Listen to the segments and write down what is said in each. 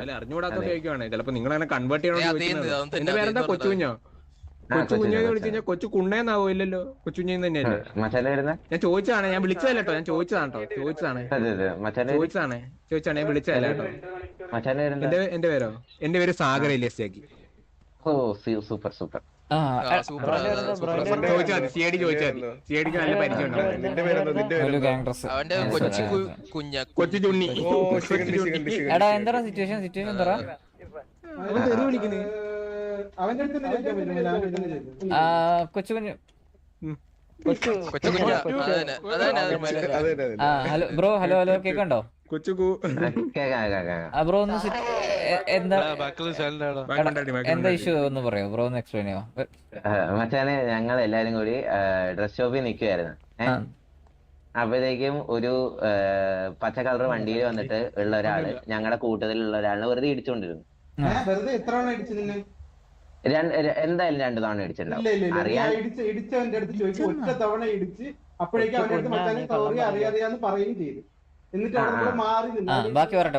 അല്ല അറിഞ്ഞുകൂടാത്ത ഉപയോഗിക്കുവാണ് ചിലപ്പോ നിങ്ങൾ അങ്ങനെ കൺവേർട്ട് ചെയ്യണോ. എന്റെ പേരെന്താ കൊച്ചുകുഞ്ഞോ? കൊച്ചുകുഞ്ഞെന്ന് വിളിച്ചു കഴിഞ്ഞാൽ കൊച്ചു കുണ്ണേന്നാവോ? ഇല്ലല്ലോ, കൊച്ചുകുഞ്ഞെന്ന് തന്നെയല്ലേ. ഞാൻ ചോദിച്ചതാണ്, ഞാൻ വിളിച്ചതല്ല കേട്ടോ, ഞാൻ ചോദിച്ചതാണ് കേട്ടോ, ചോദിച്ചതാണ് ഞാൻ വിളിച്ചതല്ല കേട്ടോ. എന്റെ പേരോ? എന്റെ പേര് സാഗർ ഇല്ലിയാക്കി. ഓ സൂപ്പർ സൂപ്പർ. ചോദിച്ചാൽ മതി, സിഐഡി ചോദിച്ചാൽ മതി, സിഐഡിക്ക് നല്ല പരിചയം ഉണ്ടാവും. കൊച്ചു ചുണ്ണി. എടാ എന്താ സിറ്റുവേഷൻ എന്താ? കൊച്ചു കുഞ്ഞു ഹലോ ബ്രോ, ഹലോ കേക്കണ്ടോ? ബ്രോ ഒന്ന് എന്താ ഇഷ്യൂ ഒന്ന് പറയോ ബ്രോ, ഒന്ന് എക്സ്പ്ലെയിൻ ചെയ്യോ? മച്ചാനെ ഞങ്ങൾ എല്ലാരും കൂടി ഡ്രസ് ഷോപ്പിൽ നിൽക്കുവായിരുന്നു. അപ്പോഴത്തേക്കും ഒരു പച്ച കളർ വണ്ടിയിൽ വന്നിട്ട് ഉള്ള ഒരാള് ഞങ്ങളുടെ കൂട്ടത്തിലുള്ള ഒരാളിനെ വെറുതെ ഇടിച്ചോണ്ടിരുന്നു. എന്തായാലും 2 തവണ ഇടിച്ചിട്ടുണ്ടാവും. അറിയാൻ ബാക്കി പറയട്ടെ.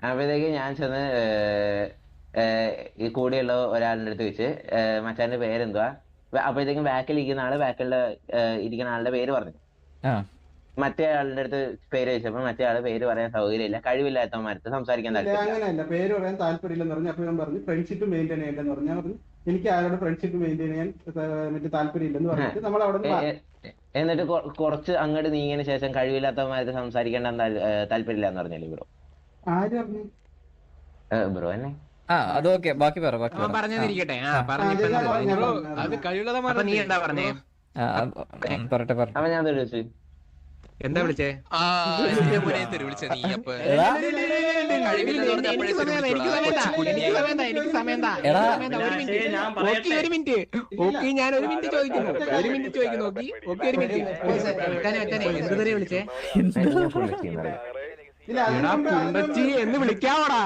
അപ്പോഴത്തേക്ക് ഞാൻ ചെന്ന് ഈ കൂടെയുള്ള ഒരാളുടെ അടുത്ത് വെച്ച് മച്ചാന്റെ പേരെന്തുവാ, അപ്പോഴത്തേക്കും ബാക്കിൽ ഇരിക്കുന്ന ആളുടെ പേര് പറഞ്ഞു. മറ്റേ ആളുടെ അടുത്ത് പേര് ചോദിച്ചപ്പോ മറ്റേ ആള് പേര് പറയാൻ സൗകര്യമില്ല, കഴിവില്ലാത്തവന്മാരത്ത് സംസാരിക്കാൻ അങ്ങനെയല്ല, പേര് പറയാൻ താല്പര്യമില്ലെന്ന് പറഞ്ഞു. അപ്പൊ ഞാൻ പറഞ്ഞു ഫ്രണ്ട്ഷിപ്പ് മെയിൻറ്റെയിൻ ചെയ്യണ്ടെന്ന് പറഞ്ഞു. ഞാൻ പറഞ്ഞു എനിക്ക് ആരോട് ഫ്രണ്ട്ഷിപ്പ് മെയിൻറ്റെയിൻ ചെയ്യാൻ മറ്റേ താല്പര്യമില്ലെന്ന് പറഞ്ഞിട്ട് നമ്മൾ അവിടെ എന്നിട്ട് കുറച്ച് അങ്ങോട്ട് നീങ്ങിയതിനു ശേഷം കഴിവില്ലാത്തവന്മാരത്ത് സംസാരിക്കേണ്ട താല്പര്യമില്ല എന്ന് പറഞ്ഞല്ലേ ബ്രോ? ആര് പറഞ്ഞു? ബ്രോ തന്നെ. അത് ഓക്കെ, ബാക്കി പറഞ്ഞിരിക്കട്ടെ. നീ എന്താ പറഞ്ഞേ? പറട്ടെ. അപ്പൊ ഞാൻ ചോദിച്ചു എന്താ വിളിച്ചേ? ഒരു മിനിറ്റ് ഓക്കെ, ഞാൻ ഒരു മിനിറ്റ് ചോദിക്കുന്നു. എന്തുവരെ വിളിച്ചേ? എടാ പുണ്ടച്ചി എന്ന് വിളിക്കാവടാ.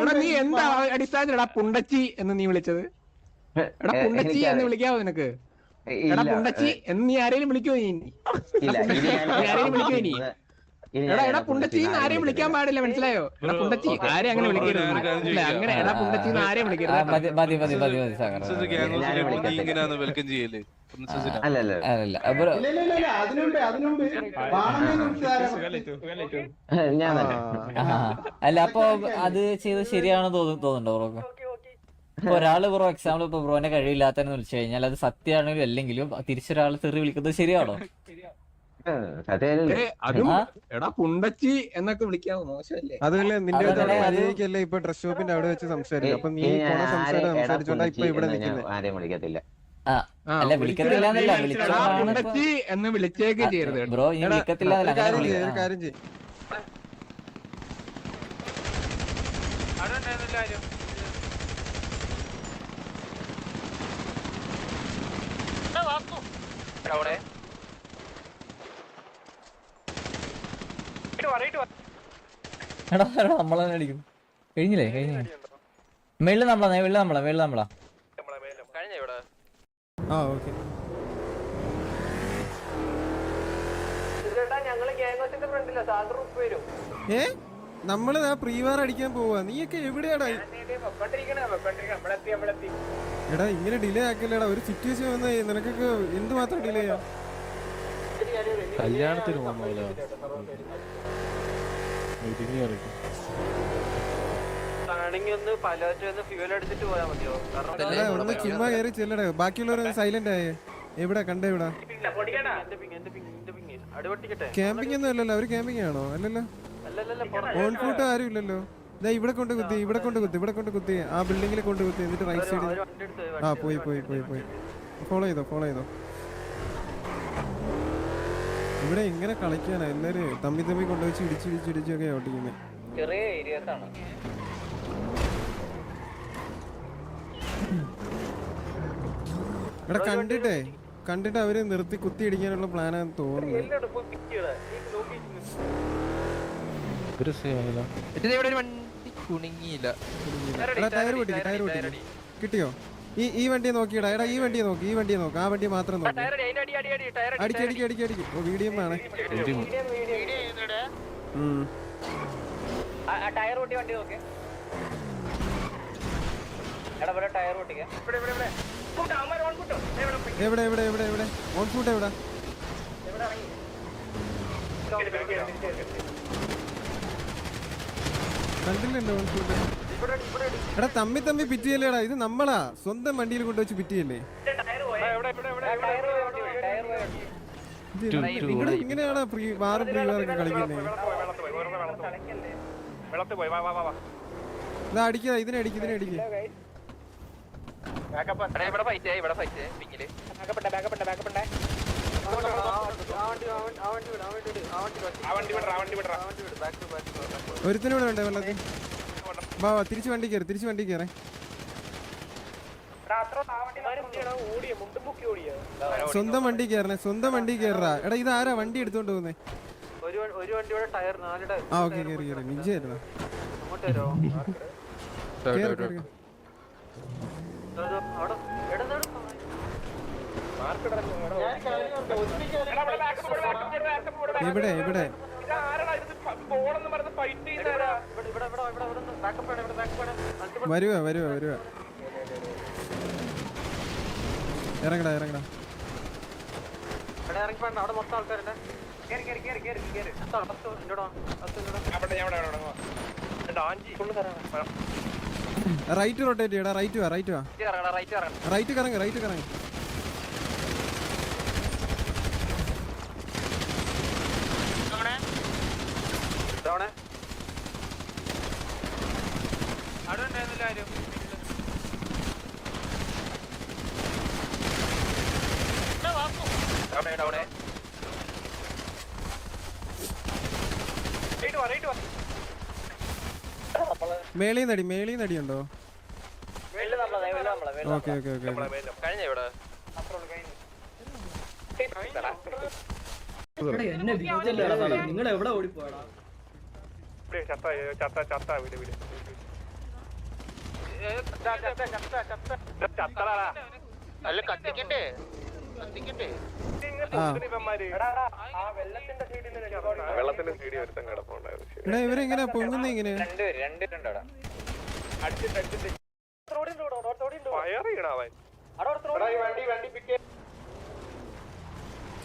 എടാ നീ എന്താ അടിസ്ഥാനത്തിലെടാ പുണ്ടച്ചി എന്ന് നീ വിളിച്ചത്? എടാ പുണ്ടച്ചി എന്ന് വിളിക്കാവോ നിനക്ക്? എടാ പുണ്ടച്ചി എന്ന് നീ ആരെയും വിളിക്കുവോ? ഇനി എടാ പുണ്ടച്ചി ആരെയും വിളിക്കാൻ പാടില്ല, മനസ്സിലായോ? എടാ പുണ്ടച്ചി ആരെയും അങ്ങനെ വിളിക്കരുത്. അങ്ങനെ എടാ പുണ്ടച്ചി ആരെയും വിളിക്കരുത്. അല്ല അപ്പൊ അത് ചെയ്ത് ശരിയാണെന്ന് തോന്നുന്നുണ്ടോ ബ്രോക്ക്? ഒരാള് ബ്രോ എക്സാമ്പിൾ ഇപ്പൊ ബ്രോനെ കഴിവില്ലാത്തതെന്ന് വിളിച്ചു കഴിഞ്ഞാൽ അത് സത്യമാണെങ്കിലും അല്ലെങ്കിലും തിരിച്ചൊരാൾ തെറി വിളിക്കുന്നത് ശരിയാണോ? എടാ പുണ്ടച്ചി എന്നൊക്കെ വിളിക്കാവോ? മോശമല്ലേ? അതല്ലേ നിന്റെ മര്യാദക്കല്ലേ ഇപ്പൊ ഡ്രസ് ഷോപ്പിന്റെ അവിടെ വെച്ച് സംസാരിക്കും. അപ്പൊ നീ സംസാരിച്ചോണ്ടാ ഇപ്പൊ ഇവിടെ നിൽക്കുന്നത്. ആരെയും വിളിക്കത്തില്ല. അല്ല വിളിക്കത്തില്ല എന്ന് വിളിച്ചേക്ക് ചെയ്യരുത് ബ്രോ. ഇനി വിളിക്കത്തില്ല. കാര്യം ചെയ്യും. എടാ നമ്മളെ അടിക്കും. കഴിഞ്ഞില്ലേ? മേളില് നമ്മളാ. നമ്മള് പ്രീവാർ അടിക്കാൻ പോവാ. നീയൊക്കെ എവിടെയാടാ? എടാ ഇങ്ങനെ ഡിലേ ആക്കില്ലടാ. ഒരു സിറ്റുവേഷൻ വന്ന് നിനക്കൊക്കെ എന്തുമാത്രം ഡിലേ ചെയ്യാം? കല്യാണത്തിന് ഒന്ന് ചുമ്മാ കയറി ചെല്ലടേ. ബാക്കിയുള്ളവർ സൈലന്റ് ആയേ. എവിടെ കണ്ടേ? ഇവിടെ ക്യാമ്പിംഗ് ഒന്നും അല്ലല്ലോ. അവര് ക്യാമ്പിംഗ് ആണോ? അല്ലല്ലോ. ഓൺ ഫൂട്ട് ആരും ഇല്ലല്ലോ. ഇവിടെ കൊണ്ട് കുത്തി ആ ബിൽഡിങ്ങിൽ കൊണ്ട് കുത്തി. എന്നിട്ട് റൈറ്റ് സൈഡ് പോയി. ഫോളോ ചെയ്തോ. ഇവിടെ എങ്ങനെ കളിക്കാനാ? എല്ലാരും തമ്മി കൊണ്ടുവച്ച് ഇടിച്ചൊക്കെ ഓട്ടിക്കുന്നത്. ചെറിയ ഏരിയാസ് ആണ്. ഇവിടെ കണ്ടിട്ട് അവര് നിർത്തി കുത്തി ഇടിക്കാനുള്ള പ്ലാനാന്ന് തോന്നുന്നു. വണ്ടി കുണുങ്ങിയില്ല. ടയർ പൊട്ടിക്ക്. കിട്ടിയോ? ഈ വണ്ടിയെ നോക്കിയടാ. എടാ ഈ വണ്ടിയെ നോക്ക്. ആ വണ്ടിയെ മാത്രം നോക്ക്. അടിക്ക്. ഓ വീഡിയോ ആണ്. എവിടെ ഓൺ ഫുട്ട് എവിടെ? കണ്ടില്ലല്ലോ ഓൺ ഫുട്ട്. എടാ തമ്മി പിറ്റിയല്ലേടാ, ഇത് നമ്മളാ സ്വന്തം വണ്ടിയിൽ കൊണ്ടുവച്ച് പിറ്റിയല്ലേ. ഇവിടെ ഇങ്ങനെയാണോ വാറും പ്രീവാറൊക്കെ കളിക്കുന്നത്? ഇതാ അടിക്കുക, ഇതിനടിക്ക്. ഒരുത്തിനൂടെ ഉണ്ടേ വെള്ളത്തിൽ. വാ തിരിച്ച് വണ്ടി കയറേ. സ്വന്തം വണ്ടി കയറാ. എടാ ഇത് ആരാ വണ്ടി എടുത്തോണ്ട് പോകുന്നേ? ആ ഓക്കെ കേറി മിഞ്ചായിരുന്നു. എവിടെ വരുവാ. ഇറങ്ങടാ. റൈറ്റ് റൊട്ടേറ്റ് ചെയ്യടാ. റൈറ്റ് വാ. റൈറ്റ് കറങ്ങ്. മേളീന്ന് അടിയുണ്ടോ? ഓക്കെ നിങ്ങൾ എവിടെ ഓടിപ്പോടാ? ഇവരെങ്ങനെയാ പൊങ്ങുന്ന? ഇങ്ങനെ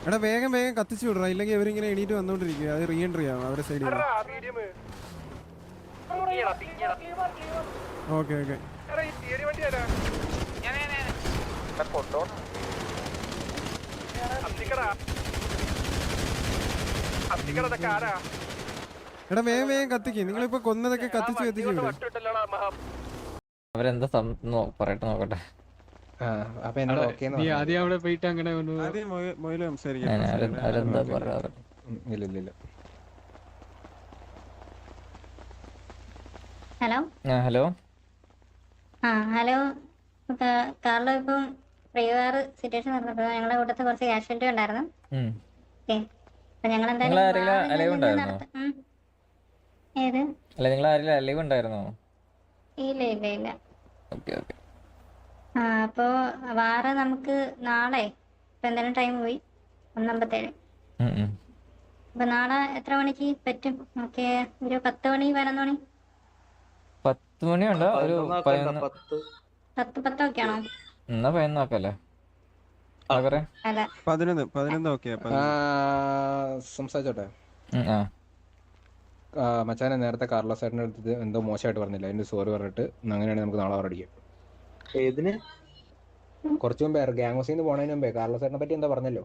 എടാ വേഗം കത്തിച്ചു വിടറ, ഇല്ലെങ്കിൽ അവരിങ്ങനെ എണീറ്റ് വന്നോണ്ടിരിക്കുക. അത് റീ എൻട്രി ആവും അവരുടെ സൈഡിൽ. ഓക്കെ എടാ വേഗം കത്തിക്ക്. നിങ്ങളിപ്പോ കൊന്നതൊക്കെ കത്തിച്ചു വിടും. അവരെന്താ പറയട്ടെ നോക്കട്ടെ. ആദ്യം അവിടെ പോയിട്ട് അങ്ങനെ അവരെന്താ പറയാറ്? ഹലോ. ഹലോ കാർലോ, ഇപ്പം പ്രീവാർ സിറ്റുവേഷൻ നടന്നപ്പോ ഞങ്ങളുടെ കൂട്ടത്തിൽ കുറച്ച് കാഷ്വാലിറ്റി ഉണ്ടായിരുന്നു. ഞങ്ങൾ ഇല്ല. അപ്പൊ വാറ നമുക്ക് നാളെ ഇപ്പൊ എന്തായാലും ടൈം പോയി 1:57. അപ്പൊ നാളെ എത്ര മണിക്ക് പറ്റും? ഓക്കെ, ഒരു 10 മണി 11 മണി. 10 മണിയുണ്ടോ? ഒരു 10 ഒക്കെ ആണോ? എന്നാ 11 നോക്കല്ലേ? 11 ഓക്കെ. സംസാരിച്ചോട്ടെ. മച്ചാനെ നേരത്തെ കാർലോസ് ചേട്ടൻ്റെ അടുത്ത് എന്തോ മോശമായിട്ട് പറഞ്ഞില്ല, അതിന്റെ സോറി പറഞ്ഞിട്ട് അങ്ങനെയാണെങ്കിൽ നമുക്ക് നാളെ അടിക്കാം. കുറച്ചു മുമ്പേ ഗ്യാങ് ഹൗസിൽ നിന്ന് പോണതിന് മുമ്പേ കാർലോസ് ചേട്ടനെ പറ്റി എന്താ പറഞ്ഞല്ലോ,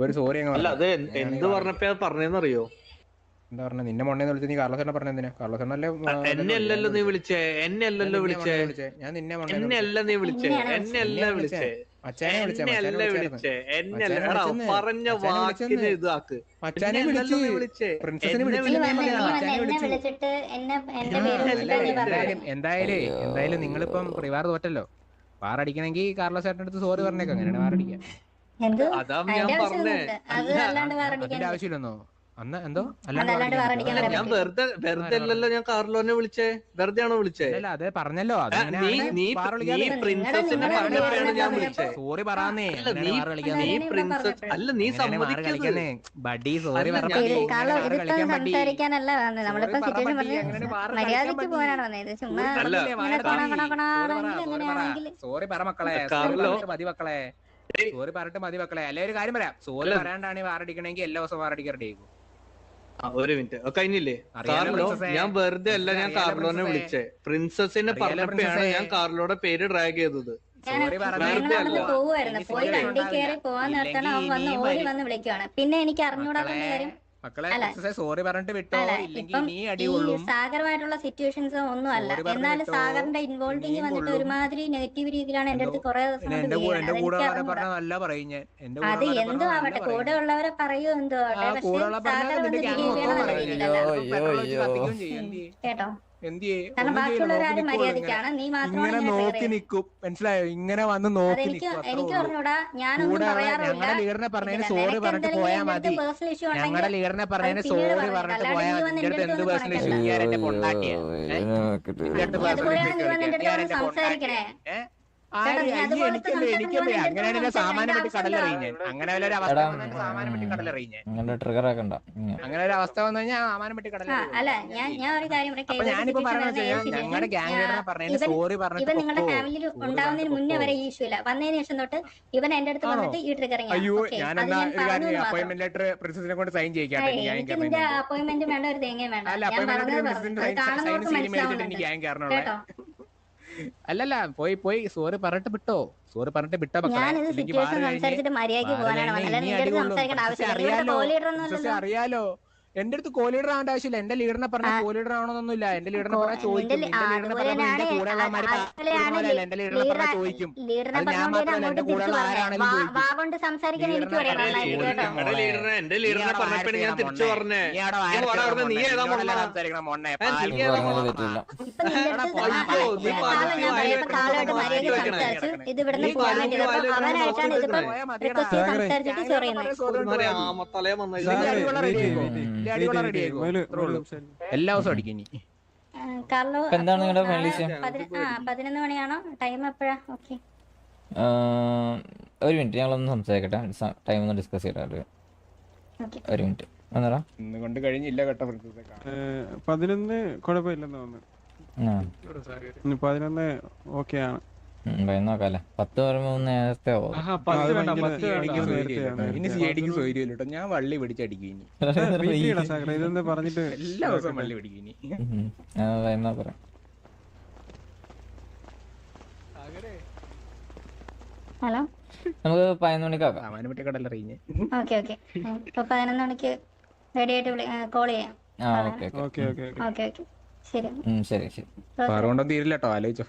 ഒരു സോറി എന്ത് പറഞ്ഞറിയോ? എന്താ പറഞ്ഞ നിന്നെ മൊണ്ണേന്ന് വിളിച്ച് നീ കാർലോസ് ചേട്ടനെ പറഞ്ഞെന്തിനാ? കാർലോസ് ചേട്ടനല്ലേ എന്നെയല്ലല്ലോ നീ വിളിച്ചേ, എന്നെയല്ലല്ലോ വിളിച്ചേ. ഞാൻ നിന്നെ എന്നെയല്ല നീ വിളിച്ചേ, എന്നെയല്ല വിളിച്ചേ, എന്നെയല്ല വിളിച്ചേ, എന്നല്ല പറഞ്ഞ വാക്കിന് ഇതാക്ക്. എന്തായാലും നിങ്ങളിപ്പം പ്രിവാർ തോറ്റല്ലോ. വാറടിക്കണമെങ്കിൽ കാർലോസ് ചേട്ടൻ്റെ അടുത്ത് സോറി പറഞ്ഞേക്കാം. അങ്ങനെയാണ് വാറടിക്കാൻ. അതാ ഞാൻ പറഞ്ഞേ. അതിന്റെ ആവശ്യമില്ലെന്നോ? അന്ന് എന്തോ അതല്ലാണ്ട് വേറെ അടിക്കാൻ അല്ല, വരാൻ ഞാൻ പറ്റില്ല. വെറുതെ അല്ലല്ലോ ഞാൻ കാർലോനെ വിളിച്ചേ, വെറുതെ ആണോ വിളിച്ചേ? അല്ല അത് പറഞ്ഞല്ലോ നീ പ്രിൻസസിനെ പറഞ്ഞപ്പോഴാണ് ഞാൻ വിളിച്ചേ. സോറി പറയാന്നേ അല്ല നീ പ്രിൻസസ് അല്ല, നീ സമ്മതിക്കുന്നത്. ബഡി സോറി കാർലോ ഇതിപ്പം സംസാരിക്കാനല്ല വന്നത്. നമ്മളിപ്പം സിറ്റുവേഷൻ പറഞ്ഞ് മര്യാദക്ക് പോകാനാണ് വന്നത്. ചുമ്മാ അല്ല, ഇങ്ങനെ സോറി പറ മക്കളെ, കാർലോ. മതി മക്കളെ, സോറി പറഞ്ഞിട്ട് മതി മക്കളെ. അല്ലെ ഒരു കാര്യം പറയാം, സോറി പറയാണ്ടാണ് വാറടിക്കണമെങ്കിൽ എല്ലാ ദിവസവും വാറടിക്കാറുണ്ട്. ഒരു മിനിറ്റ് കഴിഞ്ഞില്ലേ? അറിയാലോ കാർലോ, പ്രിൻസസേ. ഞാൻ വെറുതെ അല്ല ഞാൻ അറിയാലോ കാർലോനെ പ്രിൻസസേ. വിളിച്ചേ. പ്രിൻസസിനെ അറിയാലോ പറഞ്ഞപ്പോഴാണ് പ്രിൻസസേ. ഞാൻ കാർലോയുടെ പേര് ഡ്രാഗ് ചെയ്തത്. സോറി ഞങ്ങളവിടുന്ന് പോവുമായിരുന്നു. പോയി വണ്ടി കയറി പോവാൻ നേരത്താണ് അവൻ വന്ന് ഓടി വന്ന് വിളിക്കുവാണ്. പിന്നെ എനിക്ക് അറിഞ്ഞൂടാത്ത കാര്യം മക്കളെ അല്ല. സോറി പറഞ്ഞിട്ട് വിട്ടോ, അല്ല, ഇല്ലെങ്കിൽ ഇപ്പം നീ ഈ അടികൊള്ളും. സാഗറുമായിട്ടുള്ള സിറ്റുവേഷൻസ് ഒന്നും അല്ല. സോറി പറഞ്ഞ് എന്നാലും വിട്ടോ. സാഗറിന്റെ ഇൻവോൾവിങ് നീയും വന്നിട്ട് കൊള്ളും. ഒരുമാതിരി നെഗറ്റീവ് രീതിയിലാണ് എന്റെ അടുത്ത് കുറെ ദിവസം പിന്നെ കൊണ്ട് എന്റെ വീഴുന്നത്. കൂടെ അതെനിക്ക് പറഞ്ഞ അറിഞ്ഞൂടാ. നല്ല പറയും ഞാൻ. എന്റെ അത് കൂടെ എന്തോ ആവട്ടെ, കൂടെ ഉള്ളവരെ പറയൂ എന്തോ ആവട്ടെ. പക്ഷെ കൂടെയുള്ള സാഗർ വന്ന് ബിഹേവ് ചെയ്യണ നല്ല രീതിയിലല്ല. കേട്ടോ, കാരണം ബാക്കിയുള്ളവരാരും മര്യാദക്കാണ്. നീ മാത്രമാണ് ഇങ്ങനെ ഇങ്ങനെ നോക്കി നിക്കും, മനസ്സിലായോ? ഇങ്ങനെ വന്ന് നോക്കി അതെനിക്ക് നിക്കും. എനിക്ക് പറഞ്ഞൂടാ. ഞാനൊന്നും പറയാറില്ല. ഞങ്ങളുടെ ലീഡറിനെ പറഞ്ഞതിന് സോറി പറഞ്ഞിട്ട് പോയാ മതി. പേഴ്സണൽ ഇഷ്യൂ ഞങ്ങളുടെ ഉണ്ടെങ്കിൽ ലീഡറിനെ പറഞ്ഞതിന് അത് പിന്നീട് സോറി പറഞ്ഞേക്കാം. പറഞ്ഞിട്ട് അല്ലാണ്ട് പോയാ നീ മതി. വന്ന് എന്റെ അടുത്ത് എൻ്റെ എന്ത് അടുത്ത് പേഴ്സണൽ പറയണ്ട. ഞാൻ എന്റെ പൊണ്ടാട്ടിയാ. അതുപോലെയാണ് നീ വന്ന് എൻ്റെ അടുത്ത് വന്ന് സംസാരിക്കണേ. അങ്ങനെയാണെങ്കിൽ സാമാനം പറ്റി കടലറിഞ്ഞാൻ. അങ്ങനെ ഒരു അവസ്ഥ വന്നാൽ സാമാനം പറ്റി കടലറിഞ്ഞാൻ. ട്രിഗർ ആക്കണ്ട. അങ്ങനെ ഒരു അവസ്ഥ വന്നു കഴിഞ്ഞാൽ സാമാനം പറ്റി കടലറിഞ്ഞാൻ. അല്ല, ഞാൻ ഒരു കാര്യം അപ്പൊ ഞാനിപ്പോ പറഞ്ഞത് ഞങ്ങളുടെ ഗ്യാങ് ലീഡറിനെ പറഞ്ഞതിന് സോറി ഇവൻ പറഞ്ഞിട്ട് നിങ്ങളുടെ ഫാമിലിയിൽ ഉണ്ടാവുന്നതിന് മുന്നേ വരെ ഈ ഇഷ്യൂ ഇല്ല. വന്നതിന് ശേഷം തൊട്ട് ഇവൻ എന്റെ അടുത്ത് വന്നിട്ട് ഈ ട്രിഗറിങ്. അയ്യോ, ഞാൻ എന്നാ ഒരു കാര്യം അപ്പോയിന്റ്മെന്റ് ലെറ്റർ പ്രിൻസസിനെ കൊണ്ട് സൈൻ ചെയ്യിക്കാട്ടെ. എനിക്ക് നിന്റെ അപ്പോയിന്റ്മെന്റ് വേണ്ട, ഒരു തേങ്ങയും വേണ്ട. അല്ല, ഞാൻ അപ്പോയിന്റ്മെന്റ് പറഞ്ഞത് പ്രിൻസസിന്റെ പറഞ്ഞു. അത് കാണുന്നവർക്ക് സൈൻ മേടിച്ചിട്ട് എനിക്ക് മനസ്സിലാവുന്നുണ്ട്. ഗ്യാങ് കയറണുള്ളേ. കേട്ടോ, അല്ലല്ല, പോയി സോറി പറഞ്ഞിട്ട് വിട്ടോ. സോറി പറഞ്ഞിട്ട് വിട്ടോ മക്കളെ. ഞാനിത് സിറ്റുവേഷൻ സംസാരിച്ചിട്ട് മര്യാദയ്ക്ക് പോകാനാണ് വന്നത്. അല്ലാതെ നിന്റെ അടുത്ത് സംസാരിക്കേണ്ട ആവശ്യമില്ല. ഇവിടെ കോലീഡർ ഒന്നും അറിയാലോ, എന്റെ അടുത്ത് കോലീഡർ ആവേണ്ട ആവശ്യമില്ല. എന്റെ ലീഡറിനെ പറഞ്ഞ കോലീഡർ ആവണമെന്നൊന്നുമില്ല. എന്റെ ലീഡറിനെ പറഞ്ഞാൽ ചോദിക്കും. എന്റെ ലീഡറിനെ പറഞ്ഞാൽ എന്റെ കൂടെ ഉള്ളവന്മാര് എന്റെ ലീഡറിനെ പറഞ്ഞാൽ ചോദിക്കും. ലീഡറിനെ അത് ഞാൻ മാത്രമല്ല, എന്റെ കൂടെ ഉള്ള ആരാണെങ്കിലും ചോദിക്കും. വാ കൊണ്ട് സംസാരിക്കാൻ എനിക്ക് പറയാം. എന്റെ ലീഡറിനെ പറഞ്ഞപ്പോഴാണ് ഞാൻ തിരിച്ചു പറഞ്ഞേ. നീ ഏതാ സംസാരിക്കണം മൊണ്ണെ? ഇപ്പൊ നിന്റെ അടുത്ത് ഇത് ഇവിടുന്ന് പോകാൻ വേണ്ടി അവനായിട്ടാണ് ഇതിപ്പോ റിക്വസ്റ്റ് ചെയ്ത് സംസാരിച്ചിട്ട് ചൊറിയുന്നത്. തലേ വന്നു എല്ലാ ദിവസവും അടിക്കും ഇനി. കാർലോ, എന്താണ് നിങ്ങളുടെ ഫാമിലി 11 മണിയാണോ ടൈം? എപ്പോഴാ? ഓക്കെ, ഒരു മിനിറ്റ്, ഞങ്ങളൊന്ന് സംസാരിക്കട്ടെ. ടൈം ഒന്ന് ഡിസ്കസ് ചെയ്യട്ടെ. ഒരു മിനിറ്റ് വന്നടാ. ഇന്ന് കൊണ്ട് കഴിഞ്ഞില്ല കേട്ടോ. 11 കുഴപ്പമില്ലെന്ന് തോന്നുന്നു. 11 ഓക്കെ ആണ്. നോക്കാല്ലേ. 10 വരുമ്പോ നേരത്തെ ആവും. ഇനി സിഐഡിക്ക് സൗകര്യം കേട്ടോ. ഞാൻ വള്ളി പിടിച്ചടിക്കും ഇനി. ഇതൊന്ന് പറഞ്ഞിട്ട് എല്ലാ ദിവസവും വള്ളി പിടിക്കും ഇനി. പറയാം. ഹലോ, നമുക്ക് 11 മണിക്കാക്കാം. സാമാനം പറ്റി കടലറിഞ്ഞ്. Okay okay. ഇപ്പൊ 11 മണിക്ക് റെഡി ആയിട്ട് കോൾ ചെയ്യാം. ഓക്കെ ഓക്കെ ഓക്കെ, ശരി. ശരി ശരി. പറകൊണ്ടൊന്നും തീരില്ല കേട്ടോ, ആലോചിച്ചോ.